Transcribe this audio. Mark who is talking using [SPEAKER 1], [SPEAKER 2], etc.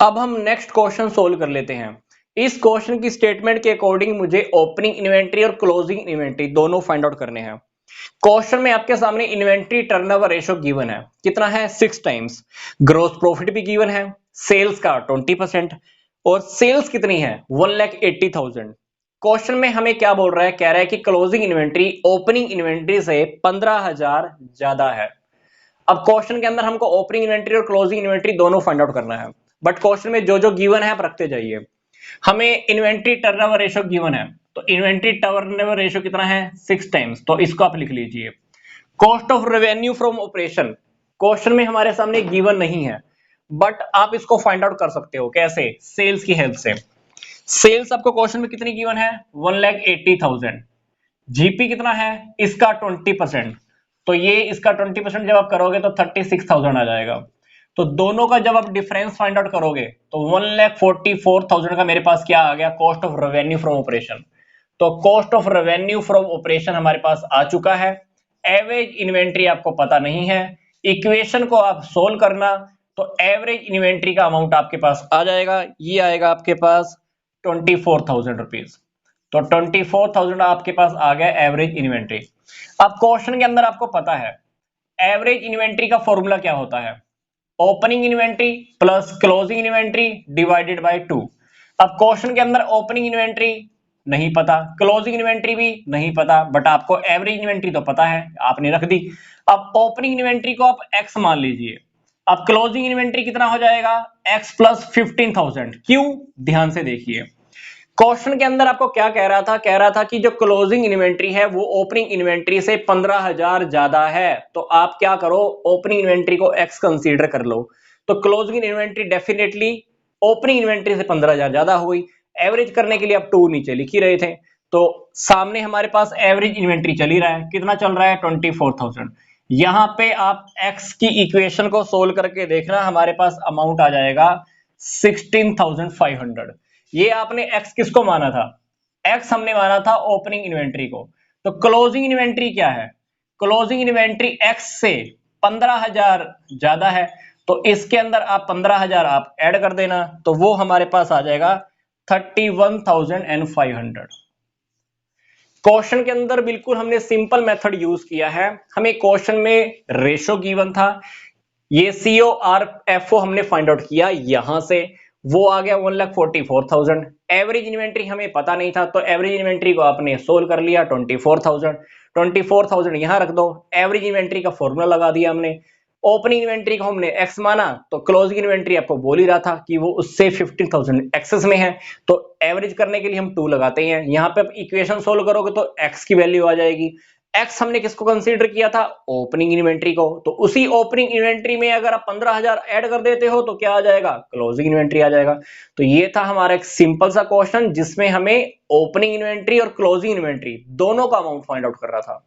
[SPEAKER 1] अब हम next question solve कर लेते हैं। इस क्वेश्चन की स्टेटमेंट के अकॉर्डिंग मुझे ओपनिंग इन्वेंट्री और क्लोजिंग इन्वेंट्री दोनों फाइंड आउट करने हैं। क्वेश्चन में आपके सामने इन्वेंट्री टर्नओवर रेशो गिवन है, कितना है 6 टाइम्स। ग्रोस प्रॉफिट भी गिवन है, सेल्स का 20% और सेल्स कितनी है 1,80,000। क्वेश्चन में हमें क्या बोल रहा है, कह रहा है कि क्लोजिंग इन्वेंट्री ओपनिंग इन्वेंट्री से 15,000 ज्यादा है। अब क्वेश्चन के अंदर हमको ओपनिंग इन्वेंट्री और क्लोजिंग इन्वेंट्री दोनों फाइंड आउट करना है, बट क्वेश्चन में जो जो गिवन है आप रखते जाइए। हमें इन्वेंट्री टर्नओवर रेशो गिवन है, तो इन्वेंट्री टर्नओवर रेशो कितना है 6 टाइम्स, तो इसको आप लिख लीजिए। Cost of revenue from operation question में हमारे सामने गिवन नहीं है, बट आप इसको फाइंड आउट कर सकते हो कैसे, सेल्स की हेल्प से। सेल्स आपको क्वेश्चन में कितनी गिवन है 1,80,000। जीपी कितना है इसका 20%, तो ये इसका 20% जब आप करोगे तो 36,000 आ जाएगा। तो दोनों का जब आप डिफरेंस फाइंड आउट करोगे तो 1,44,000 का मेरे पास क्या आ गया, cost of revenue from operation. तो cost of revenue from operation हमारे पास आ चुका है। एवरेज इन्वेंट्री आपको पता नहीं है, इक्वेशन को आप सोल्व करना, तो एवरेज इन्वेंट्री का अमाउंट आपके पास आ जाएगा, ये आएगा आपके पास 24,000 रुपीज। तो 24,000 आपके पास आ गया एवरेज इन्वेंट्री। अब क्वेश्चन के अंदर आपको पता है एवरेज इन्वेंट्री का फॉर्मूला क्या होता है, opening inventory plus closing inventory divided by 2। अब क्वेश्चन के अंदर ओपनिंग इन्वेंट्री नहीं पता, क्लोजिंग इन्वेंट्री भी नहीं पता, बट आपको एवरेज इन्वेंट्री तो पता है, आपने रख दी। अब ओपनिंग इन्वेंट्री को आप एक्स मान लीजिए, अब क्लोजिंग इन्वेंट्री कितना हो जाएगा एक्स प्लस 15,000। क्यों, ध्यान से देखिए क्वेश्चन के अंदर आपको क्या कह रहा था, कह रहा था कि जो क्लोजिंग इन्वेंट्री है वो ओपनिंग इन्वेंट्री से 15,000 ज्यादा है, तो आप क्या करो ओपनिंग इन्वेंट्री को एक्स कंसीडर कर लो। तो closing inventory definitely opening inventory से 15,000 ज्यादा हुई। एवरेज करने के लिए आप 2 नीचे लिख ही रहे थे, तो सामने हमारे पास एवरेज इन्वेंट्री चल ही रहा है, कितना चल रहा है 24,000। यहां पे आप एक्स की इक्वेशन को सोल्व करके देखना, हमारे पास अमाउंट आ जाएगा 16,500। ये आपने x किसको माना था, x हमने माना था ओपनिंग इन्वेंट्री को। तो क्लोजिंग इन्वेंट्री क्या है, क्लोजिंग इन्वेंट्री x से 15,000 ज्यादा है, तो इसके अंदर आप 15,000 आप ऐड कर देना, तो वो हमारे पास आ जाएगा 31,500। क्वेश्चन के अंदर बिल्कुल हमने सिंपल मेथड यूज किया है। हमें क्वेश्चन में रेशो गिवन था, ये सीओ आर एफ ओ हमने फाइंड आउट किया यहां से, वो आ गया 1,44,000। एवरेज इन्वेंट्री हमें पता नहीं था, तो एवरेज इन्वेंट्री को आपने सोल्व कर लिया 24,000। 24,000 यहां रख दो, एवरेज इन्वेंट्री का फॉर्मूला लगा दिया हमने। ओपनिंग इन्वेंट्री को हमने एक्स माना, तो क्लोजिंग इन्वेंट्री आपको बोल ही रहा था कि वो उससे 15,000 एक्सेस में है, तो एवरेज करने के लिए हम 2 लगाते हैं। यहां पे आप इक्वेशन सोल्व करोगे तो एक्स की वैल्यू आ जाएगी। एक्स हमने किसको कंसीडर किया था, ओपनिंग इन्वेंट्री को, तो उसी ओपनिंग इन्वेंट्री में अगर आप 15,000 ऐड कर देते हो तो क्या आ जाएगा, क्लोजिंग इन्वेंट्री आ जाएगा। तो ये था हमारा एक सिंपल सा क्वेश्चन जिसमें हमें ओपनिंग इन्वेंट्री और क्लोजिंग इन्वेंट्री दोनों का अमाउंट फाइंड आउट कर रहा था।